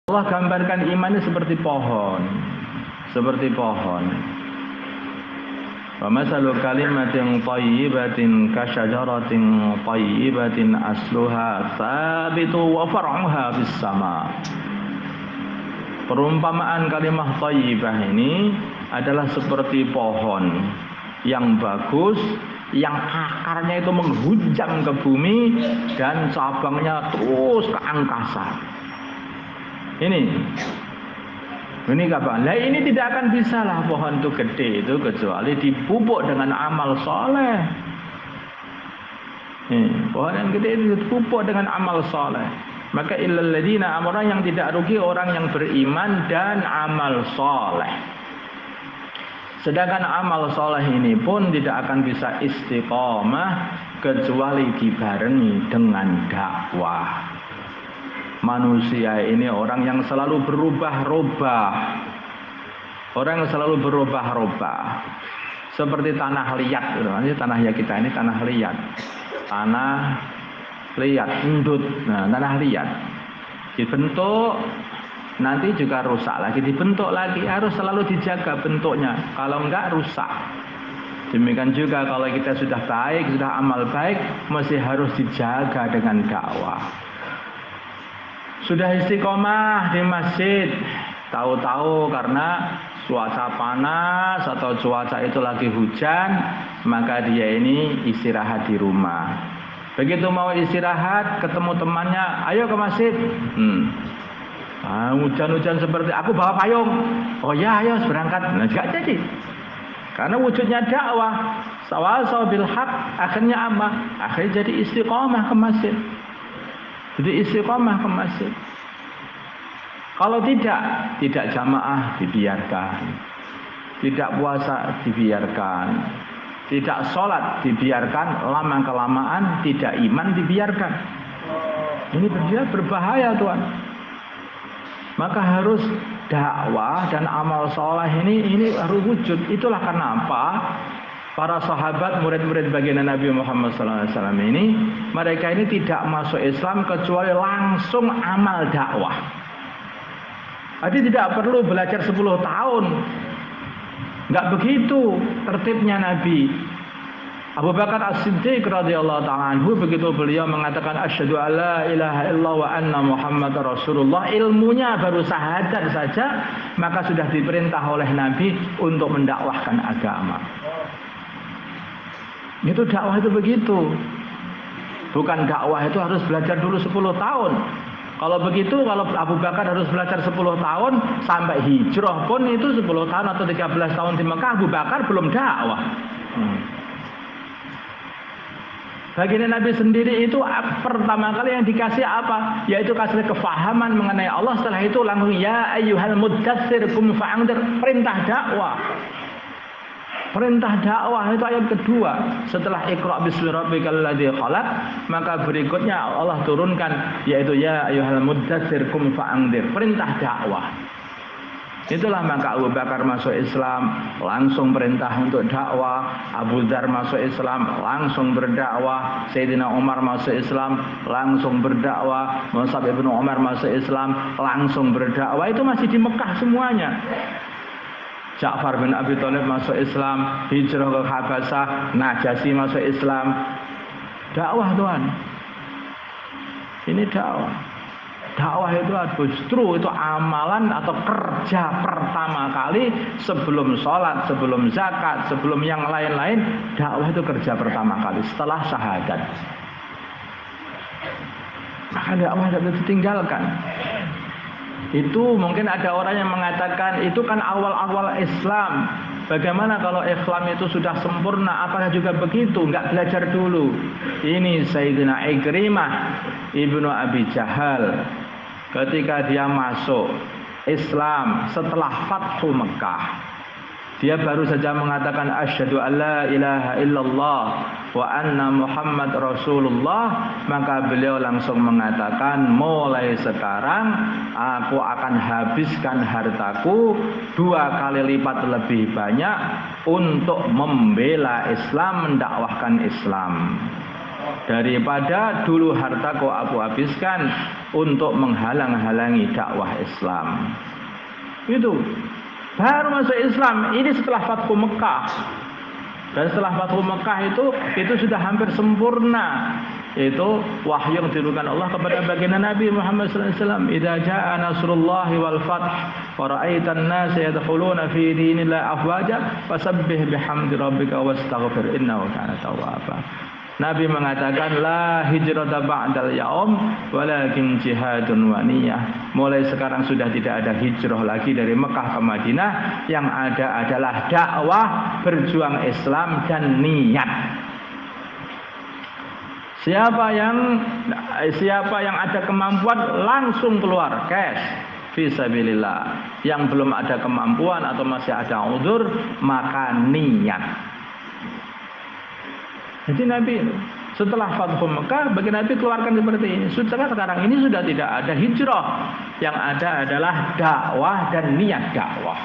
Allah gambarkan iman ini seperti pohon. Seperti pohon. Wa masalu kalimatin thayyibatin kasyajaratin thayyibatin asluha tsabitu wa far'uha fis sama. Perumpamaan kalimah thayyibah ini adalah seperti pohon yang bagus, yang akarnya itu menghujam ke bumi dan cabangnya terus ke angkasa. Ini kapan? Nah ini tidak akan bisa lah pohon itu gede itu kecuali dipupuk dengan amal soleh. Pohon yang gede itu dipupuk dengan amal soleh. Maka illal ladina, orang yang tidak rugi orang yang beriman dan amal soleh. Sedangkan amal soleh ini pun tidak akan bisa istiqomah kecuali dibarengi dengan dakwah. Manusia ini orang yang selalu berubah-ubah. Orang yang selalu berubah-ubah. Seperti tanah liat. Tanah ya kita ini tanah liat. Tanah liat, endut. Nah, tanah liat. Dibentuk, nanti juga rusak lagi. Dibentuk lagi, harus selalu dijaga bentuknya. Kalau enggak, rusak. Demikian juga kalau kita sudah baik, sudah amal baik, mesti harus dijaga dengan dakwah. Sudah istiqomah di masjid, tahu-tahu karena cuaca panas atau cuaca itu lagi hujan, maka dia ini istirahat di rumah. Begitu mau istirahat, ketemu temannya, ayo ke masjid. Hujan-hujan seperti aku bawa payung. Oh ya, ayo berangkat. Nah, gak jadi. Karena wujudnya dakwah, sawasau bil haq, akhirnya apa? Akhirnya jadi istiqomah ke masjid. Jadi istiqomah ke masjid. Kalau tidak jamaah dibiarkan. Tidak puasa dibiarkan. Tidak sholat dibiarkan, lama-kelamaan tidak iman dibiarkan. Ini berbahaya Tuhan. Maka harus dakwah dan amal soleh ini harus wujud. Itulah kenapa para sahabat murid-murid baginda Nabi Muhammad SAW ini, mereka ini tidak masuk Islam kecuali langsung amal dakwah. Jadi tidak perlu belajar 10 tahun. Enggak begitu tertibnya Nabi. Abu Bakar As-Siddiq radhiyallahu ta'ala anhu, begitu beliau mengatakan asyhadu alla ilaha illallah wa anna Muhammadar Rasulullah, ilmunya baru syahadat saja, maka sudah diperintah oleh Nabi untuk mendakwahkan agama. Itu dakwah itu begitu. Bukan dakwah itu harus belajar dulu 10 tahun. Kalau begitu, kalau Abu Bakar harus belajar 10 tahun sampai hijrah pun itu 10 tahun atau 13 tahun di Mekah, Abu Bakar belum dakwah. Baginda Nabi sendiri itu pertama kali yang dikasih apa? Yaitu kasih kefahaman mengenai Allah. Setelah itu langsung ya ayyuhal muddatsir qum fa'andzir, perintah dakwah. Perintah dakwah itu ayat kedua. Setelah Iqra bismi rabbikal ladzi khalaq, maka berikutnya Allah turunkan yaitu ya ayyuhal muddatsir qum fa'andzir, perintah dakwah. Itulah maka Abu Bakar masuk Islam, langsung perintah untuk dakwah. Abu Dzar masuk Islam, langsung berdakwah. Sayyidina Umar masuk Islam, langsung berdakwah. Mus'ab bin Umar masuk Islam, langsung berdakwah. Itu masih di Mekah semuanya. Ja'far bin Abi Thalib masuk Islam, hijrah ke Habasyah, Najasyi masuk Islam. Dakwah Tuhan. Ini dakwah. Dakwah itu justru itu amalan atau kerja pertama kali sebelum sholat, sebelum zakat, sebelum yang lain-lain. Dakwah itu kerja pertama kali setelah syahadat. Maka dakwah tidak ditinggalkan. Itu mungkin ada orang yang mengatakan itu kan awal-awal Islam. Bagaimana kalau Islam itu sudah sempurna? Apakah juga begitu? Enggak belajar dulu. Ini Sayyidina Ikrimah ibnu Abi Jahal. Ketika dia masuk Islam setelah Fathu Mekah, dia baru saja mengatakan asyhadu alla ilaha illallah wa anna Muhammad Rasulullah, maka beliau langsung mengatakan mulai sekarang aku akan habiskan hartaku 2 kali lipat lebih banyak untuk membela Islam, mendakwahkan Islam. daripada dulu hartaku aku habiskan untuk menghalang-halangi dakwah Islam. Itu baru masuk Islam ini setelah Fathu Mekah. Dan setelah Fathu Mekah itu sudah hampir sempurna. Itu wahyu yang diturunkan Allah kepada baginda Nabi Muhammad sallallahu alaihi wasallam, "Idza jaa nasrullahi wal fath wa ra'aitan nasa yadkhuluna fi dinillahi afwaja fasabbih bihamdi rabbika wastaghfir innahu kana tawwaba." Nabi mengatakan la hijrata ba'dal yaum walakin jihadun wa niyyah. Mulai sekarang sudah tidak ada hijrah lagi dari Mekah ke Madinah, yang ada adalah dakwah, berjuang Islam dan niat. Siapa yang ada kemampuan langsung keluar cash fisabilillah. Yang belum ada kemampuan atau masih ada udzur maka niat. Jadi Nabi setelah Fathu Mekah bagi Nabi keluarkan seperti ini. Sekarang ini sudah tidak ada hijrah, yang ada adalah dakwah dan niat dakwah.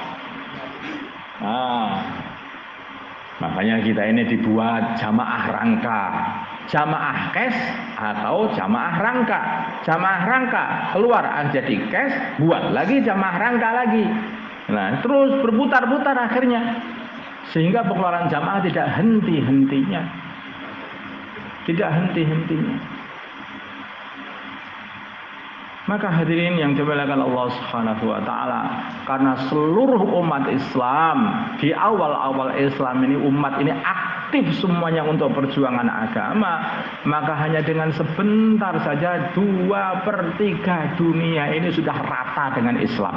Makanya kita ini dibuat jamaah rangka, jamaah kes atau jamaah rangka. Jamaah rangka keluar jadi kes, buat lagi jamaah rangka lagi. Nah, terus berputar-putar akhirnya sehingga pengeluaran jamaah tidak henti-hentinya. Tidak henti-hentinya. Maka hadirin yang dimuliakan Allah Subhanahu wa taala, karena seluruh umat Islam di awal-awal Islam ini umat ini aktif semuanya untuk perjuangan agama, maka hanya dengan sebentar saja 2/3 dunia ini sudah rata dengan Islam.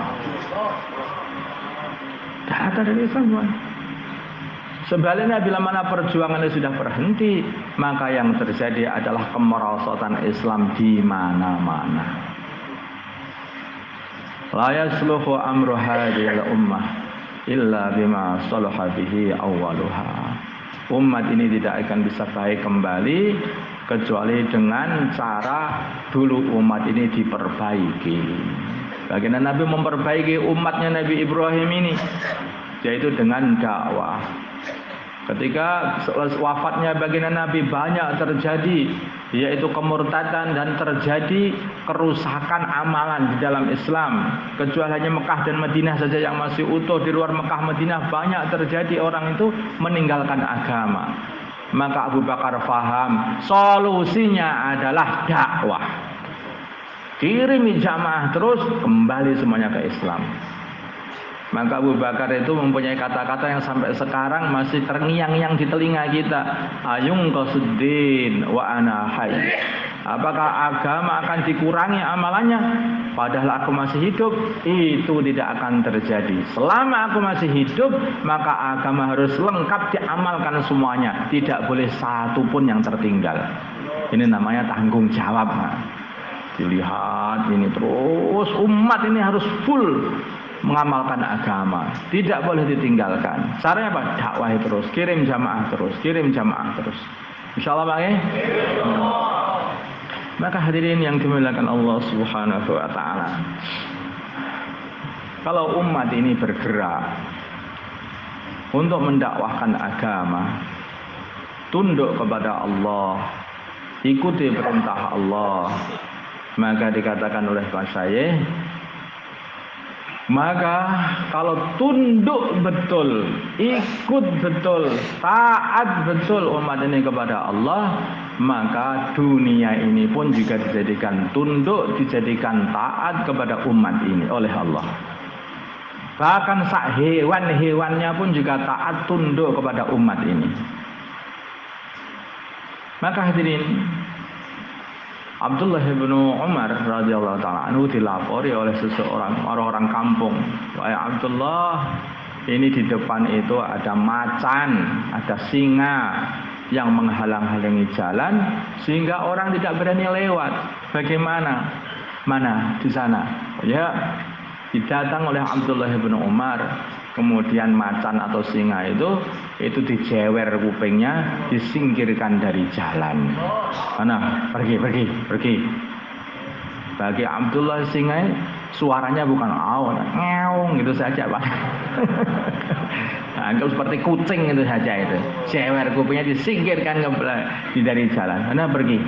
Rata dengan Islam, bukan? Sebaliknya bila mana perjuangan itu sudah berhenti, maka yang terjadi adalah kemerosotan Islam di mana-mana. La yasluhu amru hadhil ummah illa bima salaha bihi awwaluha. Umat ini tidak akan bisa baik kembali kecuali dengan cara dulu umat ini diperbaiki. Bagaimana Nabi memperbaiki umatnya Nabi Ibrahim ini, yaitu dengan dakwah. Ketika wafatnya baginda Nabi banyak terjadi yaitu kemurtadan dan terjadi kerusakan amalan di dalam Islam. Kecuali hanya Mekah dan Madinah saja yang masih utuh, di luar Mekah Madinah banyak terjadi orang itu meninggalkan agama. Maka Abu Bakar faham solusinya adalah dakwah. Kirimi jamaah terus kembali semuanya ke Islam. Maka Abu Bakar itu mempunyai kata-kata yang sampai sekarang masih terngiang-ngiang di telinga kita. Ayung qasuddin wa ana hayy. Apakah agama akan dikurangi amalannya? Padahal aku masih hidup, itu tidak akan terjadi. Selama aku masih hidup, maka agama harus lengkap diamalkan semuanya. Tidak boleh satu pun yang tertinggal. Ini namanya tanggung jawab. Dilihat ini terus umat ini harus full mengamalkan agama, tidak boleh ditinggalkan. Caranya apa? Dakwah terus, kirim jamaah terus, kirim jamaah terus. Insyaallah Pak ya. Maka hadirin yang dimuliakan Allah Subhanahu wa taala, kalau umat ini bergerak untuk mendakwahkan agama, tunduk kepada Allah, ikuti perintah Allah, maka dikatakan oleh Pak Syekh, maka kalau tunduk betul, ikut betul, taat betul umat ini kepada Allah, maka dunia ini pun juga dijadikan tunduk, dijadikan taat kepada umat ini oleh Allah. Bahkan sak hewan-hewannya pun juga taat tunduk kepada umat ini. Maka hadirin, Abdullah bin Umar radhiyallahu taala anhu dilapori oleh seseorang orang kampung. Wahai Abdullah, ini di depan itu ada macan, ada singa yang menghalang-halangi jalan sehingga orang tidak berani lewat. Bagaimana? Mana di sana? Ya, didatang oleh Abdullah bin Umar. Kemudian macan atau singa itu dijewer kupingnya, disingkirkan dari jalan. Mana? Pergi. Bagi Abdullah singa suaranya bukan ngeong gitu saja Pak. Anggap seperti kucing itu saja itu. Jewer kupingnya disingkirkan dari jalan. Anda pergi.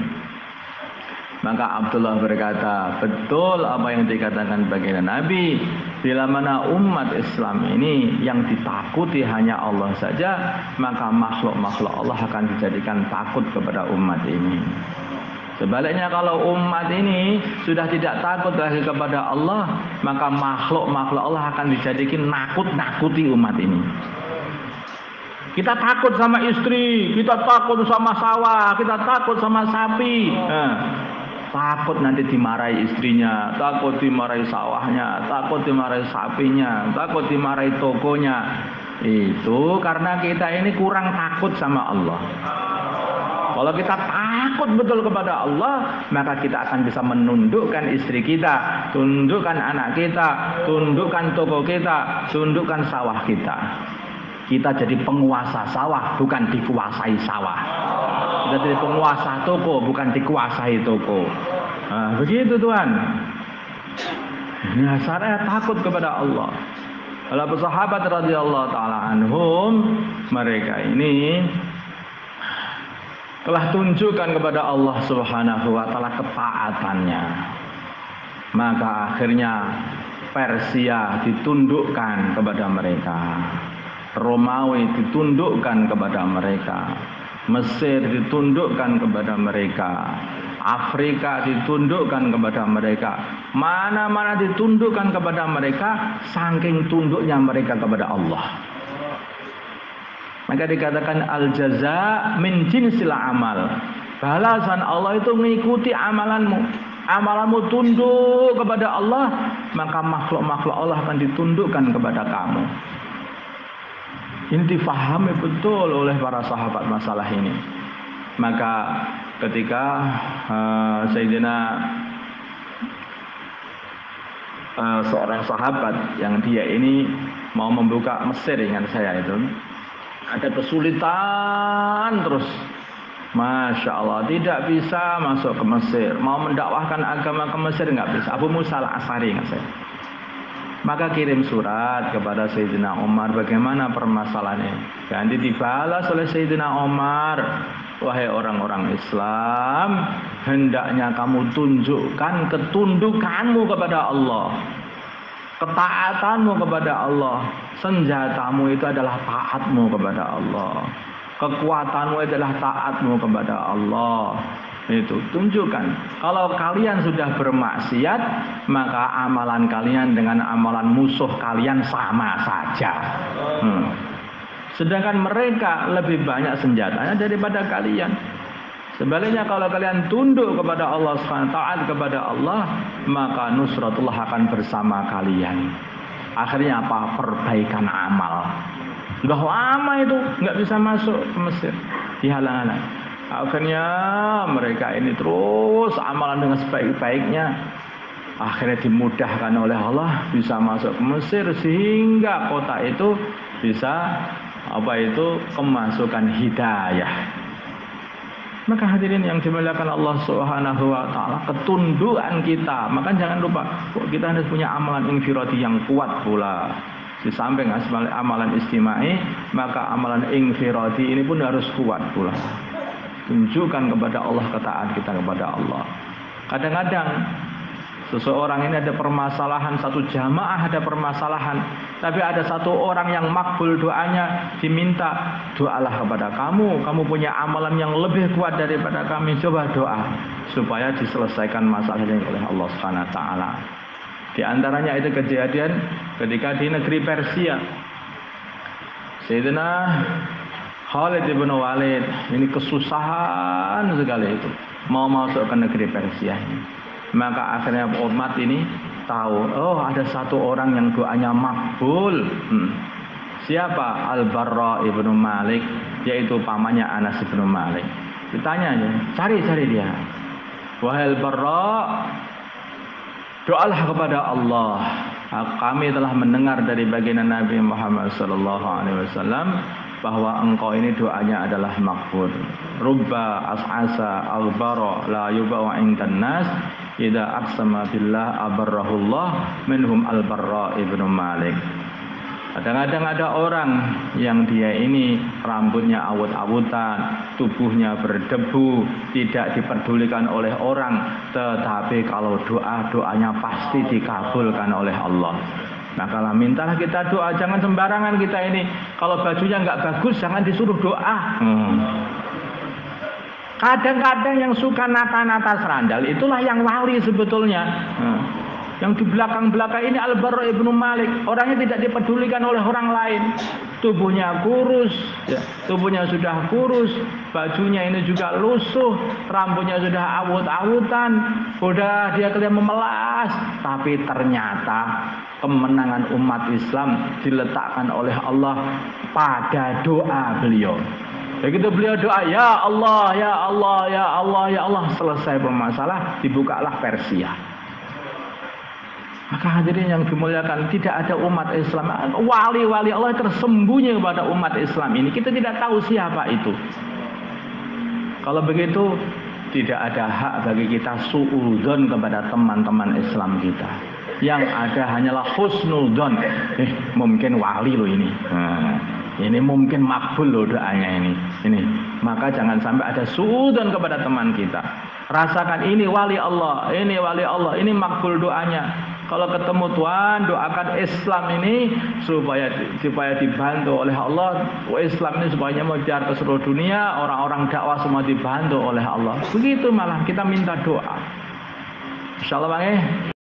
Maka Abdullah berkata, betul apa yang dikatakan baginda Nabi, bila mana umat Islam ini yang ditakuti hanya Allah saja, maka makhluk-makhluk Allah akan dijadikan takut kepada umat ini. Sebaliknya kalau umat ini sudah tidak takut lagi kepada Allah, maka makhluk-makhluk Allah akan dijadikan nakut-nakuti umat ini. Kita takut sama istri, kita takut sama sawah, kita takut sama sapi. Takut nanti dimarahi istrinya, takut dimarahi sawahnya, takut dimarahi sapinya, takut dimarahi tokonya. Itu karena kita ini kurang takut sama Allah. Kalau kita takut betul kepada Allah, maka kita akan bisa menundukkan istri kita, tundukkan anak kita, tundukkan toko kita, tundukkan sawah kita. Kita jadi penguasa sawah, bukan dikuasai sawah. Kita jadi penguasa toko, bukan dikuasai toko. Nah, begitu Tuhan. Nah, saya takut kepada Allah. Kalau sahabat radhiyallahu taala anhum, mereka ini telah tunjukkan kepada Allah Subhanahu wa taala ketaatannya. Maka akhirnya Persia ditundukkan kepada mereka. Romawi ditundukkan kepada mereka, Mesir ditundukkan kepada mereka, Afrika ditundukkan kepada mereka, mana-mana ditundukkan kepada mereka, saking tunduknya mereka kepada Allah. Maka dikatakan al-jaza min jinsil amal. Balasan Allah itu mengikuti amalanmu. Amalanmu tunduk kepada Allah, maka makhluk-makhluk Allah akan ditundukkan kepada kamu. Ini difahami betul oleh para sahabat masalah ini. Maka ketika Sayyidina seorang sahabat yang dia ini mau membuka Mesir, ingat saya itu, ada kesulitan terus. Masya Allah, tidak bisa masuk ke Mesir. Mau mendakwahkan agama ke Mesir nggak bisa. Abu Musa al-Asy'ari ingat saya. Maka kirim surat kepada Sayyidina Umar, bagaimana permasalahan ini. Dan dibalas oleh Sayyidina Umar, wahai orang-orang Islam, hendaknya kamu tunjukkan ketundukanmu kepada Allah, ketaatanmu kepada Allah. Senjatamu itu adalah taatmu kepada Allah, kekuatanmu adalah taatmu kepada Allah. Itu tunjukkan. Kalau kalian sudah bermaksiat, maka amalan kalian dengan amalan musuh kalian sama saja. Sedangkan mereka lebih banyak senjatanya daripada kalian. Sebaliknya kalau kalian tunduk kepada Allah SWT, taat kepada Allah, maka nusratullah akan bersama kalian. Akhirnya apa? Perbaikan amal. Sudah lama itu nggak bisa masuk ke Mesir, dihalang-halang. Akhirnya mereka ini terus amalan dengan sebaik-baiknya. Akhirnya dimudahkan oleh Allah bisa masuk ke Mesir, sehingga kota itu bisa kemasukan hidayah. Maka hadirin yang dimuliakan Allah Subhanahu wa taala, ketundukan kita, maka jangan lupa kita harus punya amalan infiradi yang kuat pula. Di samping amalan istimai, maka amalan infiradi ini pun harus kuat pula. Tunjukkan kepada Allah ketaatan kita kepada Allah. Kadang-kadang seseorang ini ada permasalahan, satu jamaah ada permasalahan, tapi ada satu orang yang makbul doanya, diminta, doalah kepada kamu punya amalan yang lebih kuat daripada kami, coba doa supaya diselesaikan masalahnya oleh Allah Subhanahu wa taala. Di antaranya itu kejadian ketika di negeri Persia. Sayyidina Khalid bin Walid ini kesusahan sekali itu mau masuk ke negeri Persia ini. Maka akhirnya umat ini tahu, oh ada satu orang yang doanya makbul. Siapa? Al-Barra ibnu Malik, yaitu pamannya Anas ibnu Malik. Ditanya aja, cari dia. Wahai Al-Barra, doalah kepada Allah. Kami telah mendengar dari baginda Nabi Muhammad SAW bahwa engkau ini doanya adalah makbul. Rubba as'asa al-bara la yubawa indan nas idza aqsama billah abarrahullah minhum al-Barra ibnu Malik. Kadang-kadang ada orang yang dia ini rambutnya awut-awutan, tubuhnya berdebu, tidak diperdulikan oleh orang, tetapi kalau doanya pasti dikabulkan oleh Allah. Nah kalau mintalah kita doa, jangan sembarangan kita ini. Kalau bajunya nggak bagus, jangan disuruh doa. Kadang-kadang yang suka nata-nata serandal, itulah yang wali sebetulnya. Yang di belakang-belakang ini Al-Barra ibnu Malik, orangnya tidak dipedulikan oleh orang lain, tubuhnya kurus, tubuhnya sudah kurus, bajunya ini juga lusuh, rambutnya sudah awut-awutan, sudah dia kelihatan memelas, tapi ternyata kemenangan umat Islam diletakkan oleh Allah pada doa beliau. Begitu beliau doa, ya Allah, ya Allah, ya Allah, ya Allah, selesai bermasalah, dibukalah Persia. Maka hadirin yang dimuliakan, tidak ada umat Islam, wali-wali Allah tersembunyi kepada umat Islam ini. Kita tidak tahu siapa itu. Kalau begitu, tidak ada hak bagi kita suudzon kepada teman-teman Islam kita. Yang ada hanyalah husnudzon. Mungkin wali loh ini. Ini mungkin makbul loh doanya ini. Maka jangan sampai ada suudzon kepada teman kita. Rasakan ini wali Allah, ini wali Allah, ini makbul doanya. Kalau ketemu Tuhan, doakan Islam ini supaya dibantu oleh Allah. Islam ini supaya menyebar ke seluruh dunia, orang-orang dakwah semua dibantu oleh Allah. Begitu malah kita minta doa. Insyaallah Bang.